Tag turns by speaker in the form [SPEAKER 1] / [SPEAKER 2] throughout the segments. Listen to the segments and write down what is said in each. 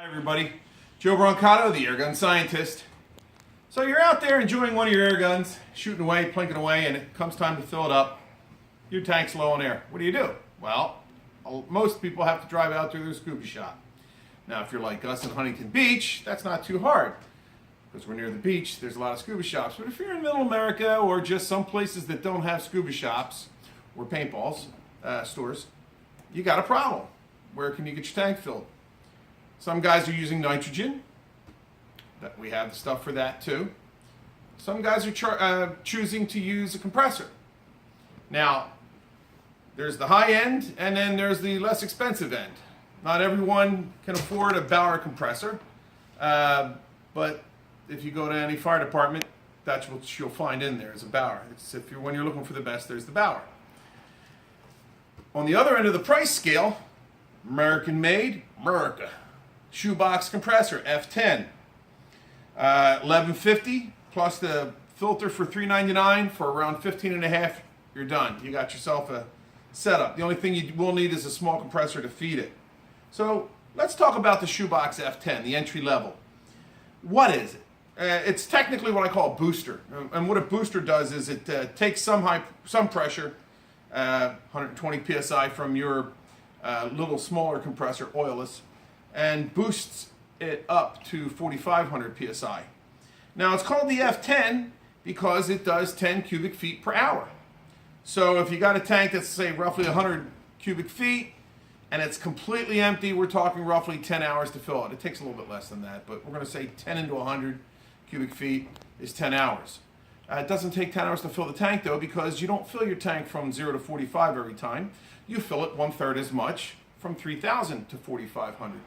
[SPEAKER 1] Hi everybody, Joe Brancato, the air gun scientist. So you're out there enjoying one of your air guns, shooting away, plinking away, and it comes time to fill it up. Your tank's low on air. What do? Well, most people have to drive out to their scuba shop. Now if you're like us in Huntington Beach, that's not too hard. Because we're near the beach, there's a lot of scuba shops. But if you're in middle America or just some places that don't have scuba shops or paintballs stores, you got a problem. Where can you get your tank filled? Some guys are using nitrogen. We have the stuff for that too. Some guys are choosing to use a compressor. Now, there's the high end and then there's the less expensive end. Not everyone can afford a Bauer compressor, but if you go to any fire department, that's what you'll find in there is a Bauer. When you're looking for the best, there's the Bauer. On the other end of the price scale, American made, America. Shoebox compressor, F10. $11.50 plus the filter for $3.99 for around $15.50. You're done. You got yourself a setup. The only thing you will need is a small compressor to feed it. So let's talk about the Shoebox F10, the entry level. What is it? It's technically what I call a booster. And what a booster does is it takes some pressure, 120 psi from your little smaller compressor, oilless, and boosts it up to 4,500 psi. Now it's called the F10 because it does 10 cubic feet per hour. So if you got a tank that's say roughly 100 cubic feet and it's completely empty, we're talking roughly 10 hours to fill it. It takes a little bit less than that, but we're going to say 10 into 100 cubic feet is 10 hours. It doesn't take 10 hours to fill the tank though, because you don't fill your tank from 0 to 45 every time. You fill it 1/3 as much from 3,000 to 4,500.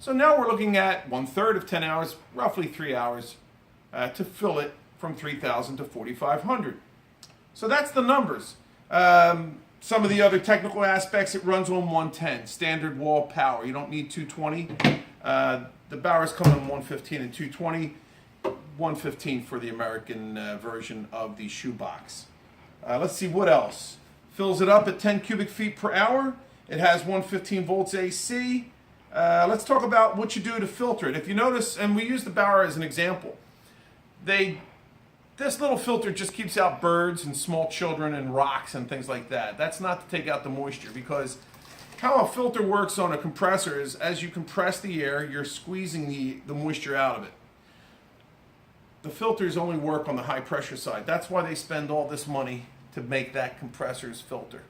[SPEAKER 1] So now we're looking at 1/3 of 10 hours, roughly 3 hours, to fill it from 3,000 to 4,500. So that's the numbers. Some of the other technical aspects, it runs on 110, standard wall power. You don't need 220. The Bauers come in 115 and 220. 115 for the American version of the Shoebox. Let's see what else. Fills it up at 10 cubic feet per hour. It has 115 volts AC. Let's talk about what you do to filter it. If you notice, and we use the Bauer as an example, this little filter just keeps out birds and small children and rocks and things like that. That's not to take out the moisture, because how a filter works on a compressor is as you compress the air, you're squeezing the moisture out of it. The filters only work on the high pressure side. That's why they spend all this money to make that compressor's filter.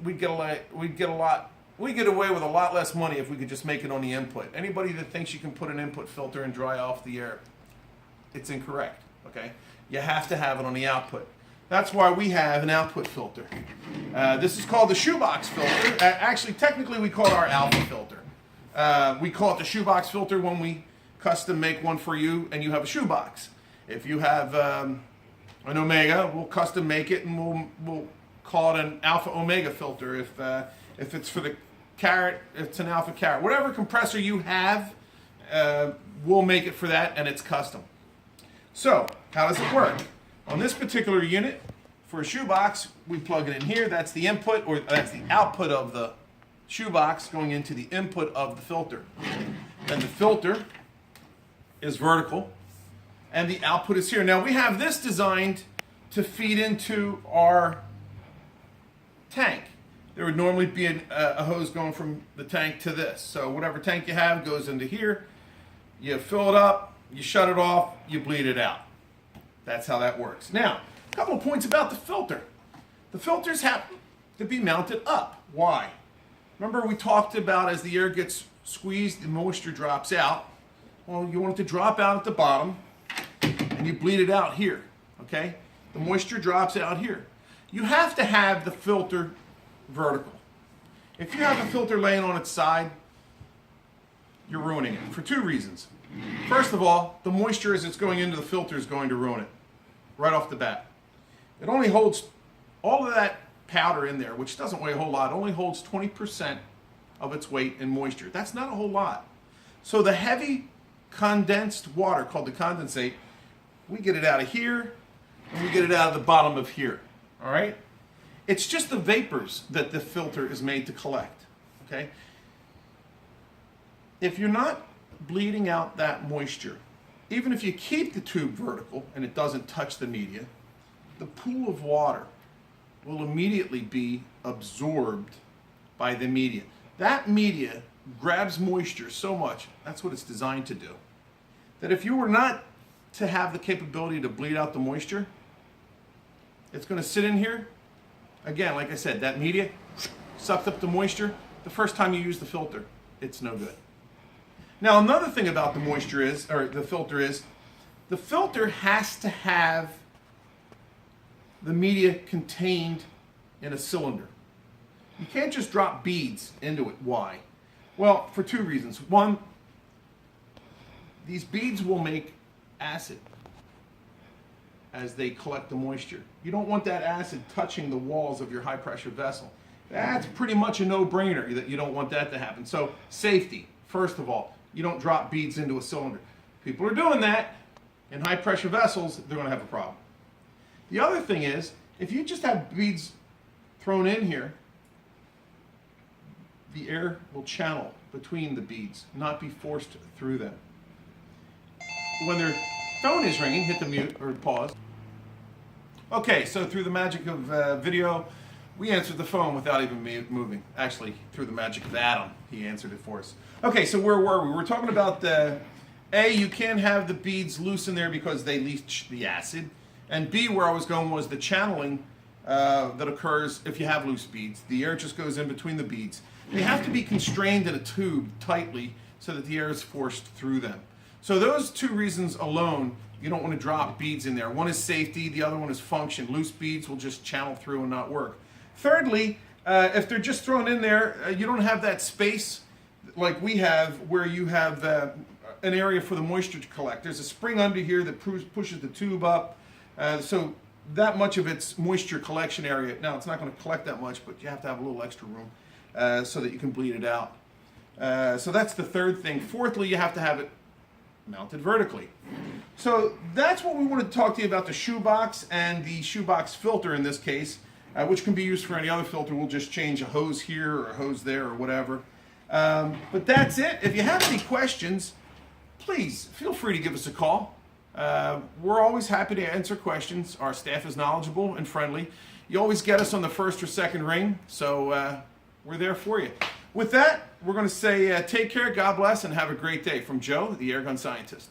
[SPEAKER 1] We'd get away with a lot less money if we could just make it on the input. Anybody that thinks you can put an input filter and dry off the air, it's incorrect, okay? You have to have it on the output. That's why we have an output filter. This is called the Shoebox filter. Actually, technically we call it our alpha filter. We call it the Shoebox filter when we custom make one for you and you have a shoebox. If you have an Omega, we'll custom make it and we'll call it an Alpha Omega filter. If it's for the carrot, it's an Alpha carrot. Whatever compressor you have, we'll make it for that, and it's custom. So how does it work? On this particular unit, for a shoebox, we plug it in here. That's the input, or that's the output of the shoebox going into the input of the filter. Then the filter is vertical, and the output is here. Now we have this designed to feed into our tank. There would normally be a hose going from the tank to this. So whatever tank you have goes into here. You fill it up, you shut it off, you bleed it out. That's how that works. Now, a couple of points about the filter. The filters have to be mounted up. Why? Remember we talked about as the air gets squeezed, the moisture drops out. Well, you want it to drop out at the bottom, and you bleed it out here, okay? The moisture drops out here. You have to have the filter vertical. If you have the filter laying on its side, you're ruining it for two reasons. First of all, the moisture as it's going into the filter is going to ruin it right off the bat. It only holds, all of that powder in there, which doesn't weigh a whole lot, only holds 20% of its weight in moisture. That's not a whole lot. So the heavy condensed water, called the condensate, we get it out of here and we get it out of the bottom of here, all right? It's just the vapors that the filter is made to collect, okay? If you're not bleeding out that moisture. Even if you keep the tube vertical and it doesn't touch the media, the pool of water will immediately be absorbed by the media. That media grabs moisture so much, that's what it's designed to do, that if you were not to have the capability to bleed out the moisture, it's going to sit in here. Again, like I said, that media sucked up the moisture. The first time you use the filter, it's no good. Now, another thing about the moisture is, or the filter has to have the media contained in a cylinder. You can't just drop beads into it. Why? Well, for two reasons. One, these beads will make acid as they collect the moisture. You don't want that acid touching the walls of your high pressure vessel. That's pretty much a no-brainer that you don't want that to happen. So safety, first of all, you don't drop beads into a cylinder. People are doing that in high pressure vessels, they're going to have a problem. The other thing is, if you just have beads thrown in here, the air will channel between the beads, not be forced through them. When their phone is ringing, hit the mute or pause. Okay, so through the magic of video, we answered the phone without even moving. Actually, through the magic of Adam, he answered it for us. Okay, so where were we? We were talking about A, you can't have the beads loose in there because they leach the acid. And B, where I was going was the channeling that occurs if you have loose beads. The air just goes in between the beads. They have to be constrained in a tube tightly so that the air is forced through them. So those two reasons alone, you don't want to drop beads in there. One is safety, the other one is function. Loose beads will just channel through and not work. Thirdly, if they're just thrown in there, you don't have that space like we have where you have an area for the moisture to collect. There's a spring under here that pushes the tube up. So that much of its moisture collection area, now it's not going to collect that much, but you have to have a little extra room so that you can bleed it out. So that's the third thing. Fourthly, you have to have it mounted vertically. So that's what we wanted to talk to you about, the shoebox and the shoebox filter in this case, which can be used for any other filter. We'll just change a hose here or a hose there or whatever. But that's it. If you have any questions, please feel free to give us a call. We're always happy to answer questions. Our staff is knowledgeable and friendly. You always get us on the first or second ring, so we're there for you. With that, we're going to say take care, God bless, and have a great day. From Joe, the Airgun Scientist.